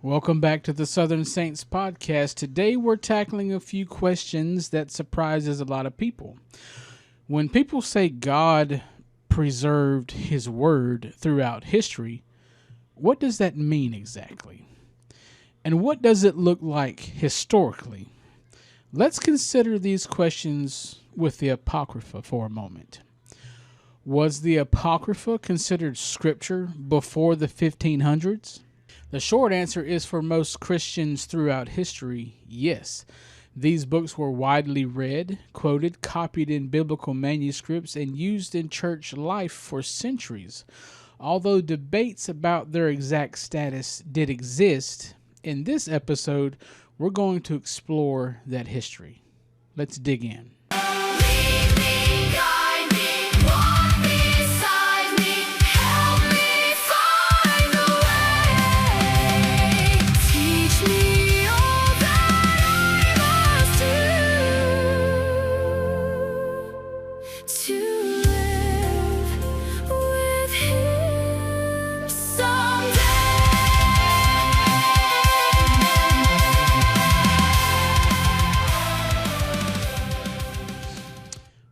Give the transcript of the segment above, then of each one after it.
Welcome back to the Southern Saints podcast. Today we're tackling a few questions that surprises a lot of people. When people say God preserved his word throughout history, what does that mean exactly? And what does it look like historically? Let's consider these questions with the Apocrypha for a moment. Was the Apocrypha considered scripture before the 1500s? The short answer is for most Christians throughout history, yes. These books were widely read, quoted, copied in biblical manuscripts, and used in church life for centuries. Although debates about their exact status did exist, in this episode, we're going to explore that history. Let's dig in.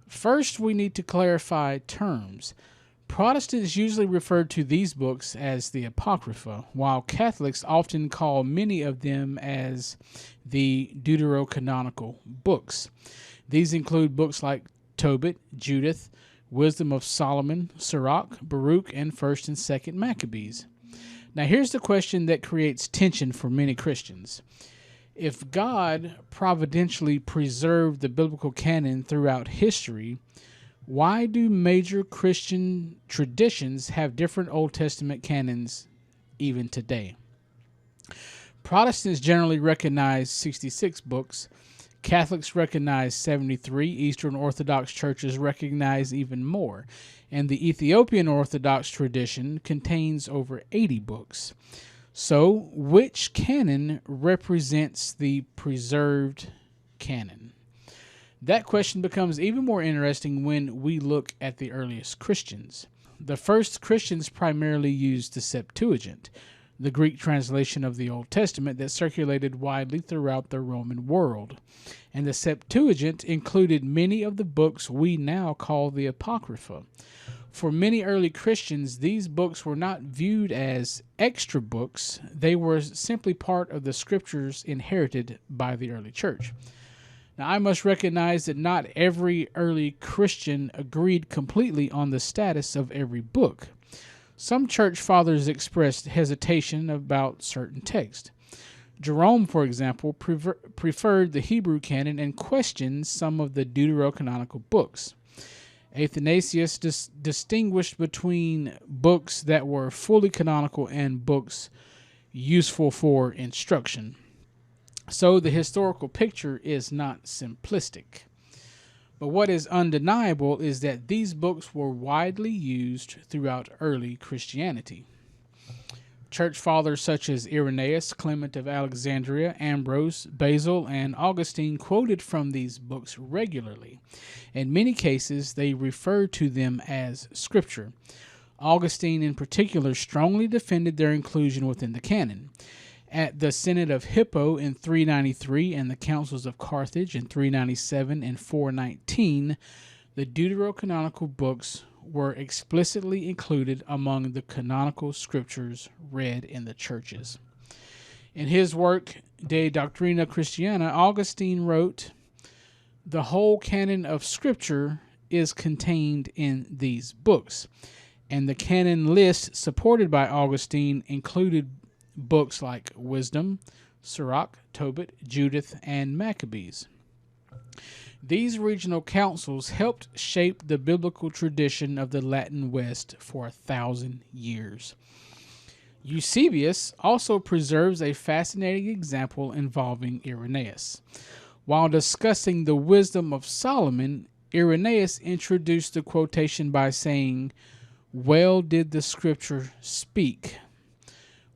First, we need to clarify terms. Protestants usually refer to these books as the Apocrypha, while Catholics often call many of them as the deuterocanonical books. These include books like Tobit, Judith, Wisdom of Solomon, Sirach, Baruch, and 1st and 2nd Maccabees. Now here's the question that creates tension for many Christians. If God providentially preserved the biblical canon throughout history, why do major Christian traditions have different Old Testament canons even today? Protestants generally recognize 66 books. Catholics recognize 73. Eastern Orthodox churches recognize even more. And the Ethiopian Orthodox tradition contains over 80 books. So, which canon represents the preserved canon? That question becomes even more interesting when we look at the earliest Christians. The first Christians primarily used the Septuagint, the Greek translation of the Old Testament that circulated widely throughout the Roman world. And the Septuagint included many of the books we now call the Apocrypha. For many early Christians, these books were not viewed as extra books. They were simply part of the scriptures inherited by the early church. Now, I must recognize that not every early Christian agreed completely on the status of every book. Some church fathers expressed hesitation about certain texts. Jerome, for example, preferred the Hebrew canon and questioned some of the deuterocanonical books. Athanasius distinguished between books that were fully canonical and books useful for instruction. So the historical picture is not simplistic. But what is undeniable is that these books were widely used throughout early Christianity. Church fathers such as Irenaeus, Clement of Alexandria, Ambrose, Basil, and Augustine quoted from these books regularly. In many cases, they refer to them as scripture. Augustine, in particular, strongly defended their inclusion within the canon. At the Synod of Hippo in 393 and the Councils of Carthage in 397 and 419, the deuterocanonical books were explicitly included among the canonical scriptures read in the churches. In his work, De Doctrina Christiana, Augustine wrote, "The whole canon of scripture is contained in these books," and the canon list supported by Augustine included books like Wisdom, Sirach, Tobit, Judith, and Maccabees. These regional councils helped shape the biblical tradition of the Latin West for 1,000 years. Eusebius also preserves a fascinating example involving Irenaeus. While discussing the wisdom of Solomon, Irenaeus introduced the quotation by saying, "Well did the scripture speak."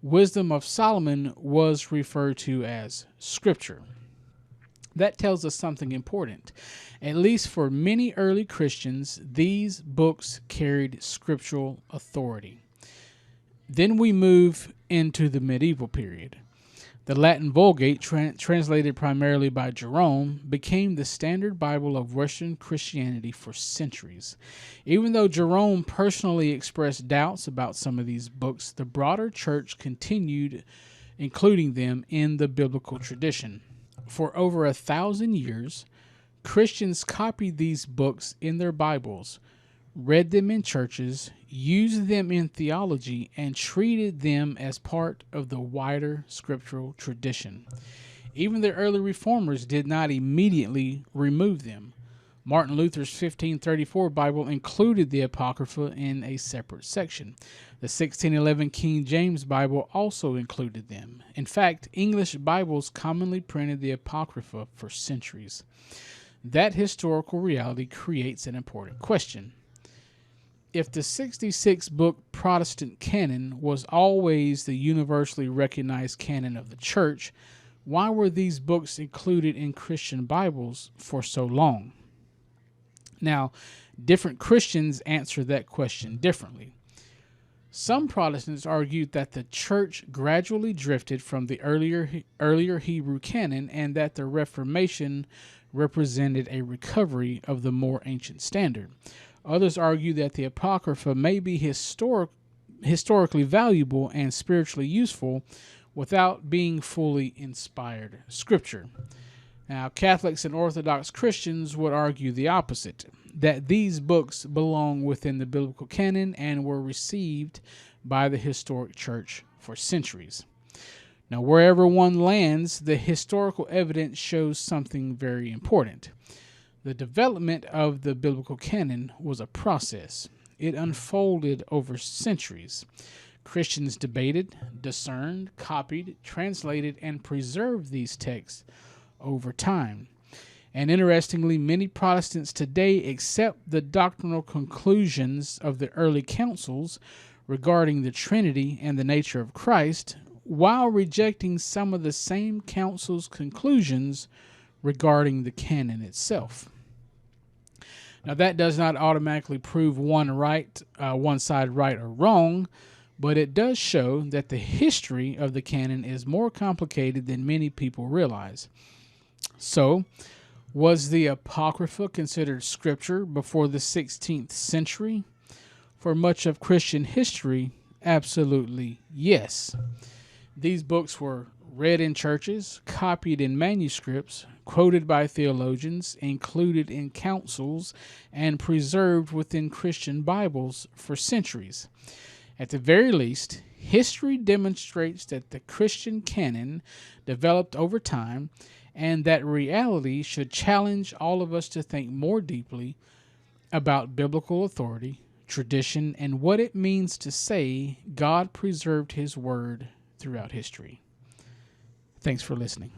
Wisdom of Solomon was referred to as scripture. That tells us something important. At least for many early Christians, these books carried scriptural authority. Then we move into the medieval period. The Latin Vulgate, translated primarily by Jerome, became the standard Bible of Western Christianity for centuries. Even though Jerome personally expressed doubts about some of these books, the broader church continued including them in the biblical tradition. For over 1,000 years, Christians copied these books in their Bibles, read them in churches, used them in theology, and treated them as part of the wider scriptural tradition. Even the early reformers did not immediately remove them. Martin Luther's 1534 Bible included the Apocrypha in a separate section. The 1611 King James Bible also included them. In fact, English Bibles commonly printed the Apocrypha for centuries. That historical reality creates an important question. If the 66-book Protestant canon was always the universally recognized canon of the church, why were these books included in Christian Bibles for so long? Now, different Christians answer that question differently. Some Protestants argued that the church gradually drifted from the earlier Hebrew canon and that the Reformation represented a recovery of the more ancient standard. Others argue that the Apocrypha may be historically valuable and spiritually useful without being fully inspired scripture. Now, Catholics and Orthodox Christians would argue the opposite, that these books belong within the biblical canon and were received by the historic church for centuries. Now, wherever one lands, the historical evidence shows something very important. The development of the biblical canon was a process. It unfolded over centuries. Christians debated, discerned, copied, translated, and preserved these texts over time. And interestingly, many Protestants today accept the doctrinal conclusions of the early councils regarding the Trinity and the nature of Christ, while rejecting some of the same councils' conclusions regarding the canon itself. Now, that does not automatically prove one side right or wrong, but it does show that the history of the canon is more complicated than many people realize. So, was the Apocrypha considered scripture before the 16th century? For much of Christian history, absolutely yes. These books were read in churches, copied in manuscripts, quoted by theologians, included in councils, and preserved within Christian Bibles for centuries. At the very least, history demonstrates that the Christian canon developed over time, and that reality should challenge all of us to think more deeply about biblical authority, tradition, and what it means to say God preserved His Word throughout history. Thanks for listening.